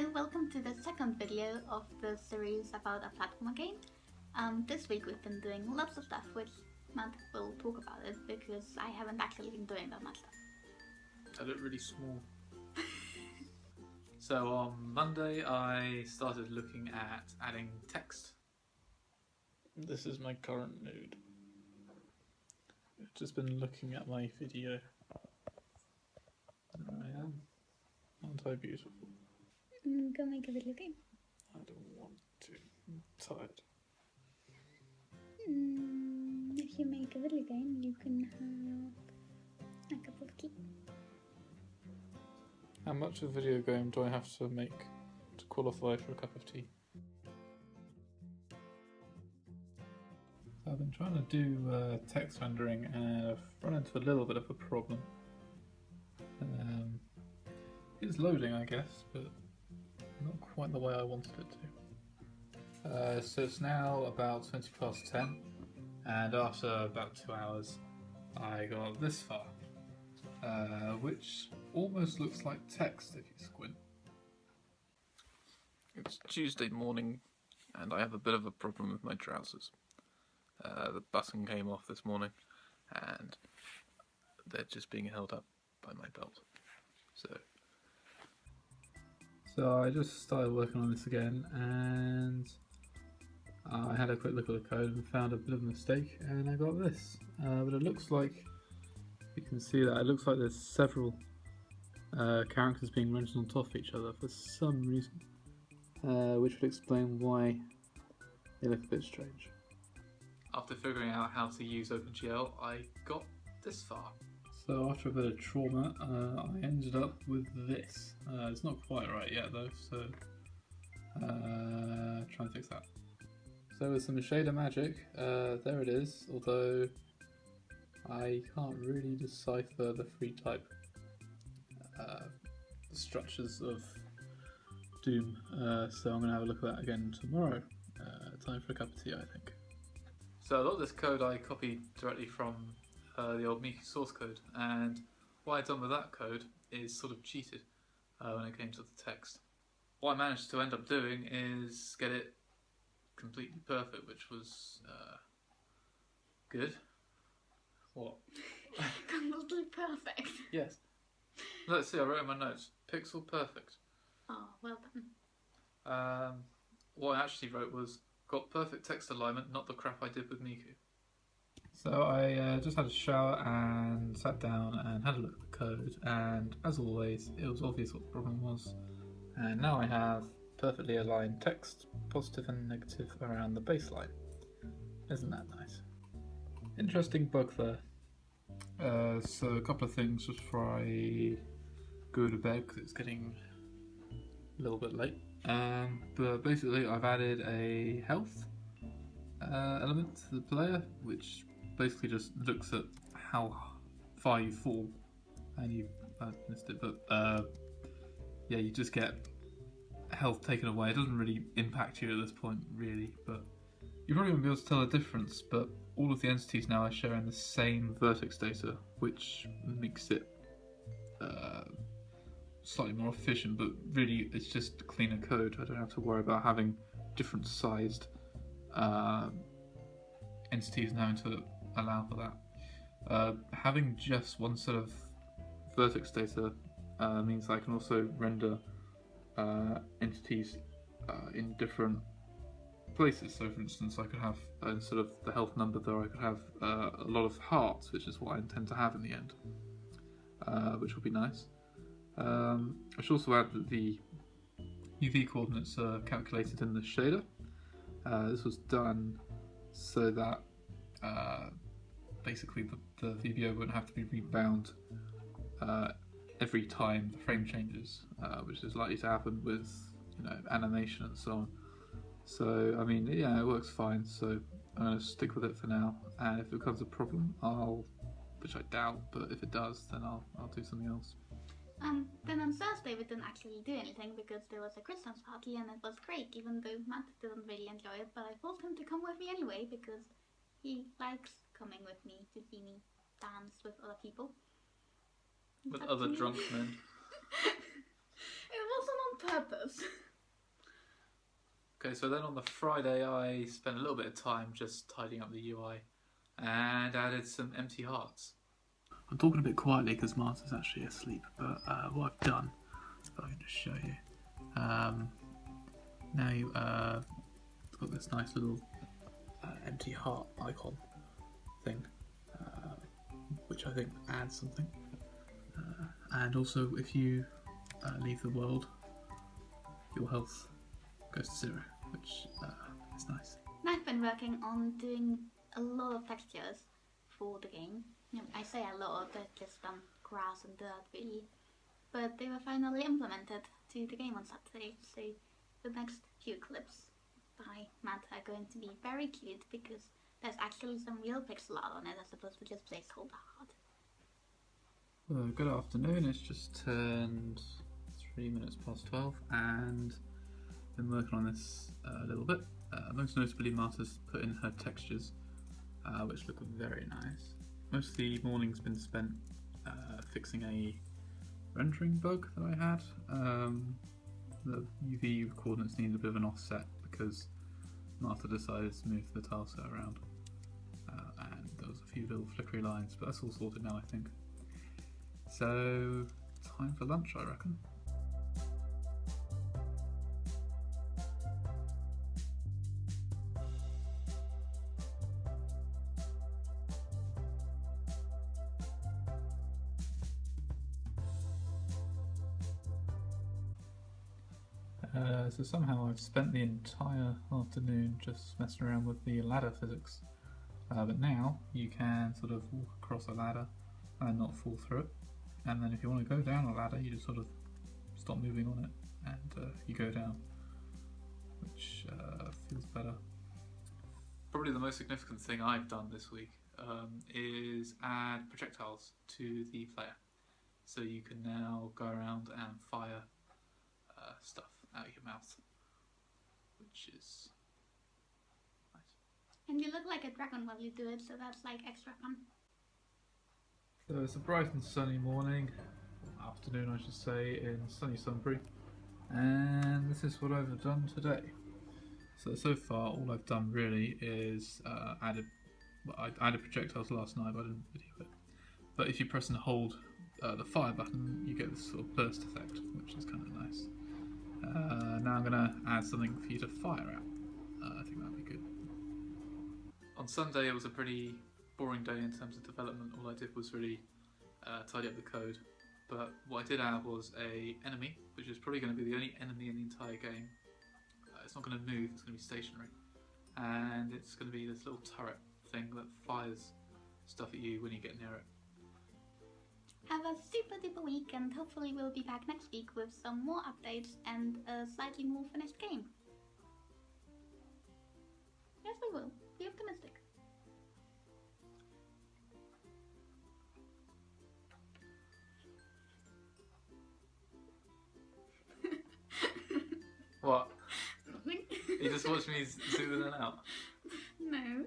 Hello, welcome to the second video of the series about a platformer game. This week we've been doing lots of stuff, which Matt will talk about it because I haven't actually been doing that much stuff. I look really small. So on Monday I started looking at adding text. This is my current mood. I've just been looking at my video. There I am. Aren't I beautiful? Go make a video game. I don't want to. I'm tired. If you make a video game, you can have a cup of tea. How much of a video game do I have to make to qualify for a cup of tea? So I've been trying to do text rendering and I've run into a little bit of a problem. It's loading, I guess, but not quite the way I wanted it to. So it's now about 20 past 10, and after about 2 hours I got this far, which almost looks like text if you squint. It's Tuesday morning and I have a bit of a problem with my trousers. The button came off this morning and they're just being held up by my belt. So I just started working on this again, and I had a quick look at the code and found a bit of a mistake, and I got this. But it looks like, you can see that, it looks like there's several characters being rendered on top of each other for some reason, which would explain why they look a bit strange. After figuring out how to use OpenGL, I got this far. So after a bit of trauma, I ended up with this. It's not quite right yet though, so try and fix that. So with some shader magic, there it is, although I can't really decipher the free type structures of Doom, so I'm going to have a look at that again tomorrow. Time for a cup of tea, I think. So a lot of this code I copied directly from the old Miku source code, and what I'd done with that code is sort of cheated when it came to the text. What I managed to end up doing is get it completely perfect, which was good. What? Completely perfect. Yes. Let's see, I wrote in my notes, pixel perfect. Oh, well done. What I actually wrote was, got perfect text alignment, not the crap I did with Miku. So I just had a shower and sat down and had a look at the code, and as always it was obvious what the problem was, and now I have perfectly aligned text, positive and negative, around the baseline. Isn't that nice? Interesting bug there. So a couple of things just before I go to bed, because it's getting a little bit late. But basically I've added a health element to the player, which basically just looks at how far you fall, and you missed it, but yeah, you just get health taken away. It doesn't really impact you at this point, really, but you probably won't be able to tell the difference. But all of the entities now are sharing the same vertex data, which makes it slightly more efficient, but really it's just cleaner code. I don't have to worry about having different sized entities and having to allow for that. Having just one set of vertex data means I can also render entities in different places. So for instance, I could have, instead of the health number there, I could have a lot of hearts, which is what I intend to have in the end, which will be nice. I should also add that the UV coordinates are calculated in the shader. This was done so that basically the VBO wouldn't have to be rebound every time the frame changes, which is likely to happen with, you know, animation and so on. So I mean, yeah, it works fine. So I'm going to stick with it for now, and if it becomes a problem, which I doubt, but if it does, then I'll do something else. Then on Thursday we didn't actually do anything because there was a Christmas party and it was great, even though Matt didn't really enjoy it, but I forced him to come with me anyway because he likes coming with me to see me dance with other people. With other drunk men. It wasn't on purpose. Okay, so then on the Friday I spent a little bit of time just tidying up the UI and added some empty hearts. I'm talking a bit quietly because Martha's actually asleep, but what I've done, if I can just show you, now you've got this nice little empty heart icon thing, which I think adds something. And also, if you leave the world, your health goes to 0, which is nice. I've been working on doing a lot of textures for the game. I say a lot, they're just grass and dirt really. But they were finally implemented to the game on Saturday, so the next few clips by Matt are going to be very cute because there's actually some real pixel art on it as opposed to just placeholder art. Good afternoon, it's just turned 3 minutes past 12 and been working on this a little bit. Most notably Martha's put in her textures, which look very nice. Most of the morning's been spent fixing a rendering bug that I had. The UV coordinates needed a bit of an offset because Martha decided to move the tile set around, and there was a few little flickery lines, but that's all sorted now I think. So, time for lunch I reckon. So somehow I've spent the entire afternoon just messing around with the ladder physics, but now you can sort of walk across a ladder and not fall through it, and then if you want to go down a ladder you just sort of stop moving on it and you go down, which feels better. Probably the most significant thing I've done this week is add projectiles to the player. So you can now go around and fire stuff out of your mouth, which is nice. And you look like a dragon while you do it, so that's like extra fun. So it's a bright and sunny morning, afternoon I should say, in sunny Sunbury, and this is what I've done today. So far all I've done really is I added projectiles last night but I didn't video it. But if you press and hold the fire button you get this sort of burst effect, which is kind of nice. Now I'm going to add something for you to fire at. I think that'd be good. On Sunday it was a pretty boring day in terms of development. All I did was really tidy up the code, but what I did add was a enemy, which is probably going to be the only enemy in the entire game. It's not going to move, it's going to be stationary, and it's going to be this little turret thing that fires stuff at you when you get near it. Have a super duper week, and hopefully we'll be back next week with some more updates and a slightly more finished game. Yes, we will. Be optimistic. What? Nothing. You just watched me zoom in and out? No.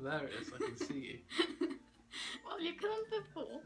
There it is, I can see you. Well, you couldn't before.